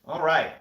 All right.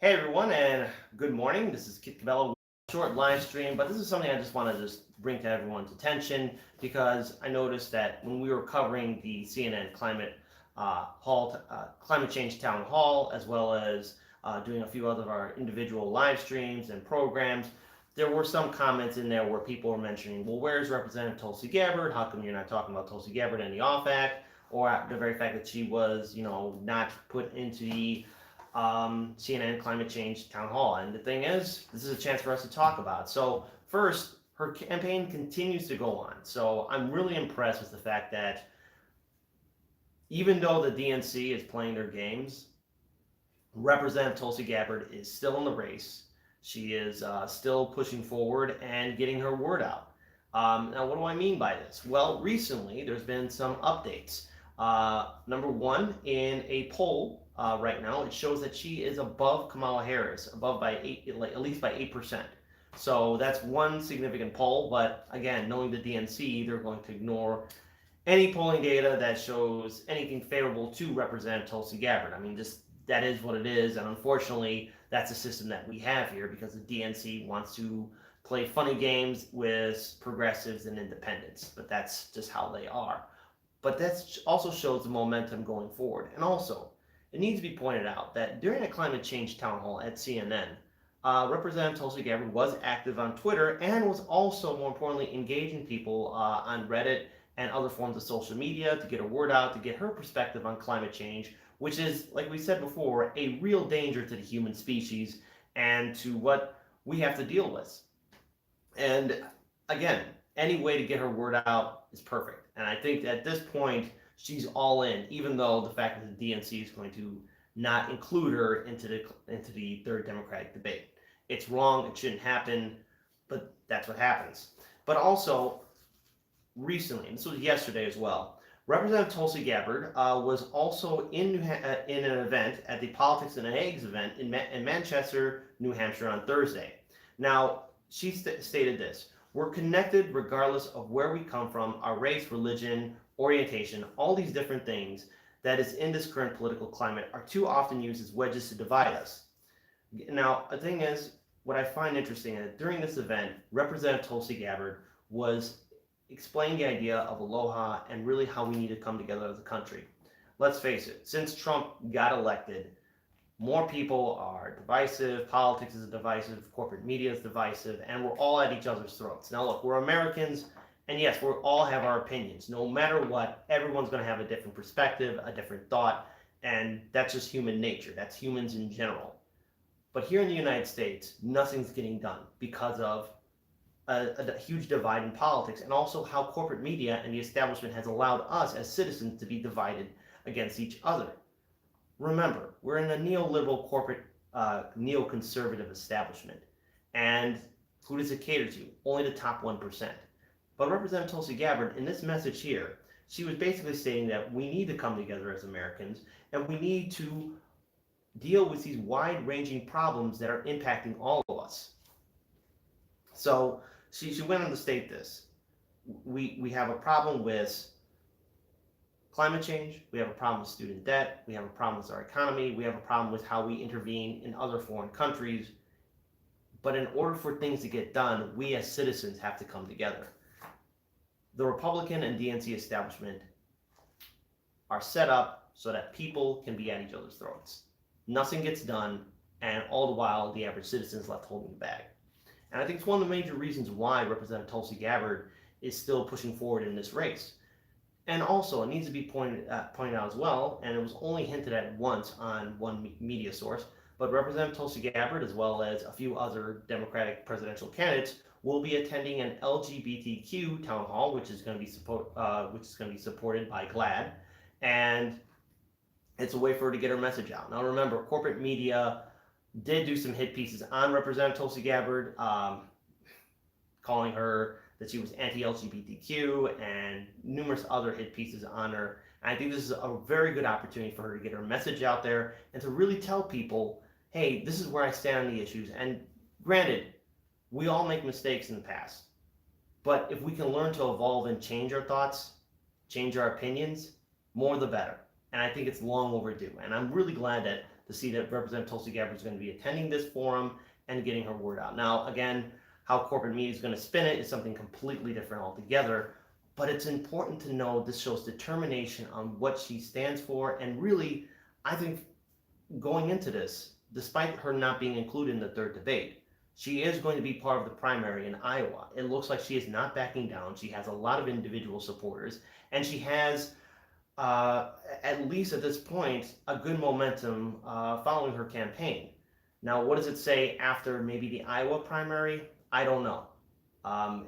Hey everyone, and good morning. This is Kit Cabello. Short live stream, but this is something I just want to just bring to everyone's attention because I noticed that when we were covering the CNN climate change town hall, as well as doing a few other of our individual live streams and programs, there were some comments in there where people were mentioning, well, where's Representative Tulsi Gabbard? How come you're not talking about Tulsi Gabbard in the off act? Or the very fact that she was, not put into the CNN climate change town hall. And the thing is, this is a chance for us to talk about. So first, her campaign continues to go on. So I'm really impressed with the fact that even though the DNC is playing their games, Representative Tulsi Gabbard is still in the race. She is still pushing forward and getting her word out. Now, what do I mean by this? Well, recently there's been some updates. Number one, in a poll right now, it shows that she is above Kamala Harris, above by at least by 8%. So that's one significant poll. But again, knowing the DNC, they're going to ignore any polling data that shows anything favorable to Representative Tulsi Gabbard. I mean, just that is what it is, and unfortunately, that's a system that we have here because the DNC wants to play funny games with progressives and independents, but that's just how they are. But that also shows the momentum going forward. And also, it needs to be pointed out that during a climate change town hall at CNN, Representative Tulsi Gabbard was active on Twitter and was also, more importantly, engaging people on Reddit and other forms of social media to get a word out, to get her perspective on climate change, which is, like we said before, a real danger to the human species and to what we have to deal with. And again, any way to get her word out is perfect. And I think at this point, she's all in, even though the fact that the DNC is going to not include her into the third Democratic debate. It's wrong, it shouldn't happen, but that's what happens. But also, recently, and this was yesterday as well, Representative Tulsi Gabbard was also in an event at the Politics and Eggs event in Manchester, New Hampshire on Thursday. Now, she stated this: we're connected regardless of where we come from, our race, religion, orientation, all these different things that is in this current political climate are too often used as wedges to divide us. Now, the thing is, what I find interesting is that during this event, Representative Tulsi Gabbard was explaining the idea of aloha and really how we need to come together as a country. Let's face it, since Trump got elected, more people are divisive, politics is divisive, corporate media is divisive, and we're all at each other's throats. Now, look, we're Americans, and yes, we all have our opinions. No matter what, everyone's going to have a different perspective, a different thought, and that's just human nature. That's humans in general. But here in the United States, nothing's getting done because of a huge divide in politics, and also how corporate media and the establishment has allowed us as citizens to be divided against each other. Remember, we're in a neoliberal corporate, neoconservative establishment. And who does it cater to? Only the top 1%. But Representative Tulsi Gabbard, in this message here, she was basically stating that we need to come together as Americans and we need to deal with these wide ranging problems that are impacting all of us. So she went on to state this. We have a problem with climate change, we have a problem with student debt, we have a problem with our economy, we have a problem with how we intervene in other foreign countries. But in order for things to get done, we as citizens have to come together. The Republican and DNC establishment are set up so that people can be at each other's throats. Nothing gets done, and all the while, the average citizen is left holding the bag. And I think it's one of the major reasons why Representative Tulsi Gabbard is still pushing forward in this race. And also, it needs to be pointed out as well, and it was only hinted at once on one media source, but Representative Tulsi Gabbard, as well as a few other Democratic presidential candidates, will be attending an LGBTQ town hall, which is going to be supported by GLAAD, and it's a way for her to get her message out. Now, remember, corporate media did do some hit pieces on Representative Tulsi Gabbard, calling her that she was anti-LGBTQ and numerous other hit pieces on her. And I think this is a very good opportunity for her to get her message out there and to really tell people, hey, this is where I stand on the issues. And granted, we all make mistakes in the past. But if we can learn to evolve and change our thoughts, change our opinions, more the better. And I think it's long overdue. And I'm really glad that to see that Representative Tulsi Gabbard is going to be attending this forum and getting her word out. Now, again, how corporate media is going to spin it is something completely different altogether, but it's important to know this shows determination on what she stands for. And really, I think going into this, despite her not being included in the third debate, she is going to be part of the primary in Iowa. It looks like she is not backing down. She has a lot of individual supporters, and she has, at least at this point, a good momentum following her campaign. Now, what does it say after maybe the Iowa primary? I don't know.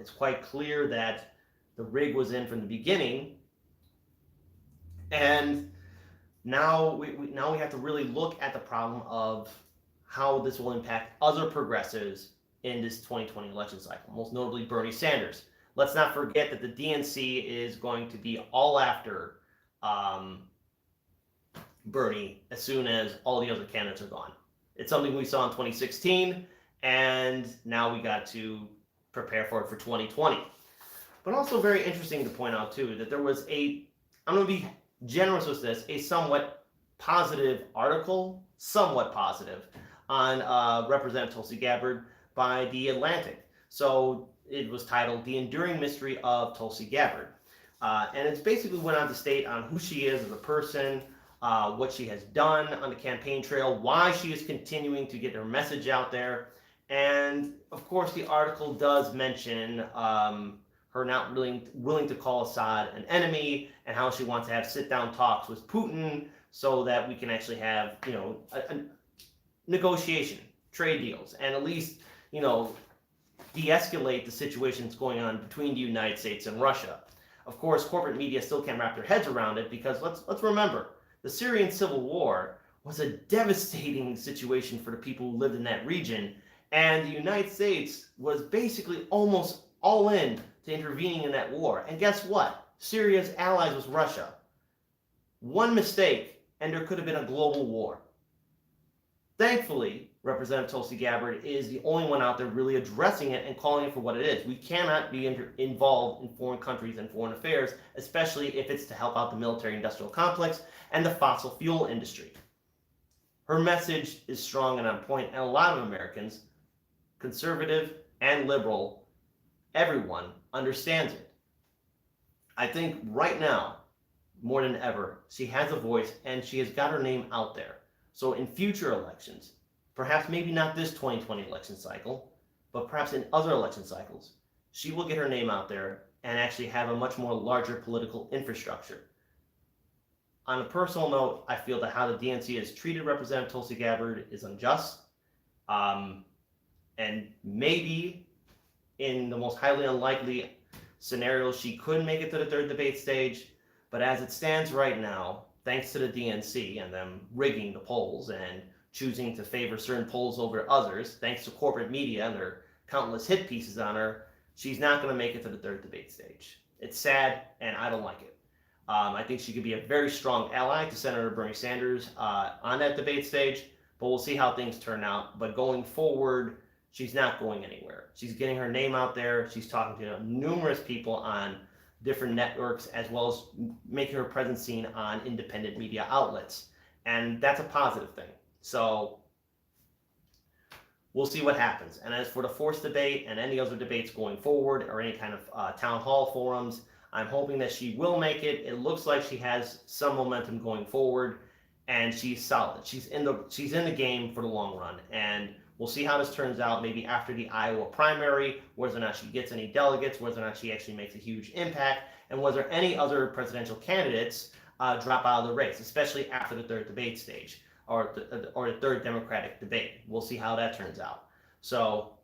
It's quite clear that the rig was in from the beginning, and now we have to really look at the problem of how this will impact other progressives in this 2020 election cycle, most notably Bernie Sanders. Let's not forget that the DNC is going to be all after Bernie as soon as all the other candidates are gone. It's something we saw in 2016, and now we got to prepare for it for 2020. But also very interesting to point out, too, that there was I'm going to be generous with this, a somewhat positive article, somewhat positive, on Representative Tulsi Gabbard by The Atlantic. So it was titled The Enduring Mystery of Tulsi Gabbard. And it's basically went on to state on who she is as a person, what she has done on the campaign trail, why she is continuing to get her message out there. And of course, the article does mention her not willing to call Assad an enemy, and how she wants to have sit-down talks with Putin so that we can actually have, a negotiation, trade deals, and at least, de-escalate the situation that's going on between the United States and Russia. Of course, corporate media still can't wrap their heads around it, because let's remember, the Syrian civil war was a devastating situation for the people who lived in that region, and the United States was basically almost all in to intervening in that war. And guess what? Syria's allies was Russia. One mistake, and there could have been a global war. Thankfully, Representative Tulsi Gabbard is the only one out there really addressing it and calling it for what it is. We cannot be involved in foreign countries and foreign affairs, especially if it's to help out the military-industrial complex and the fossil fuel industry. Her message is strong and on point, and a lot of Americans, conservative and liberal, everyone understands it. I think right now, more than ever, she has a voice and she has got her name out there. So in future elections, perhaps maybe not this 2020 election cycle, but perhaps in other election cycles, she will get her name out there and actually have a much more larger political infrastructure. On a personal note, I feel that how the DNC has treated Representative Tulsi Gabbard is unjust, and maybe in the most highly unlikely scenario, she could make it to the third debate stage. But as it stands right now, thanks to the DNC and them rigging the polls and choosing to favor certain polls over others, thanks to corporate media and their countless hit pieces on her, she's not going to make it to the third debate stage. It's sad, and I don't like it. I think she could be a very strong ally to Senator Bernie Sanders on that debate stage, but we'll see how things turn out. But going forward, she's not going anywhere. She's getting her name out there. She's talking to numerous people on different networks, as well as making her presence seen on independent media outlets. And that's a positive thing. So we'll see what happens. And as for the forced debate and any other debates going forward, or any kind of town hall forums, I'm hoping that she will make it. It looks like she has some momentum going forward, and she's solid. She's in the game for the long run. And we'll see how this turns out maybe after the Iowa primary, whether or not she gets any delegates, whether or not she actually makes a huge impact, and whether any other presidential candidates drop out of the race, especially after the third debate stage or the third Democratic debate. We'll see how that turns out. So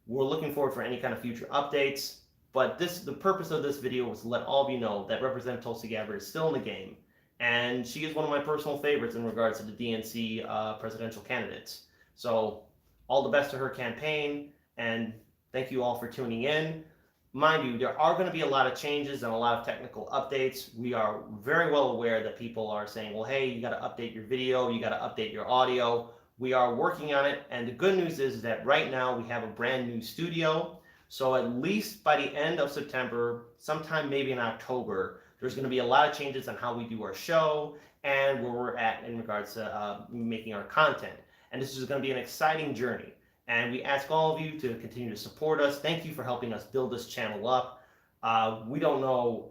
we're looking forward for any kind of future updates. But the purpose of this video was to let all of you know that Representative Tulsi Gabbard is still in the game, and she is one of my personal favorites in regards to the DNC presidential candidates. So all the best to her campaign, and thank you all for tuning in. Mind you, there are going to be a lot of changes and a lot of technical updates. We are very well aware that people are saying, well, hey, you got to update your video, you got to update your audio. We are working on it, and the good news is that right now we have a brand new studio. So at least by the end of September, sometime maybe in October, there's going to be a lot of changes on how we do our show, and where we're at in regards to making our content. And this is going to be an exciting journey. And we ask all of you to continue to support us. Thank you for helping us build this channel up. We don't know,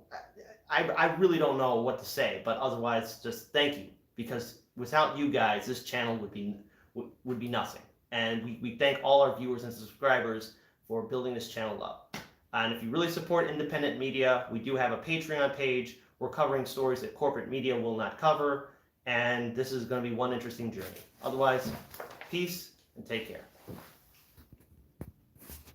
I really don't know what to say, but otherwise, just thank you, because without you guys, this channel would be nothing. And we thank all our viewers and subscribers for building this channel up. And if you really support independent media, we do have a Patreon page. We're covering stories that corporate media will not cover, and this is going to be one interesting journey. Otherwise, peace and take care.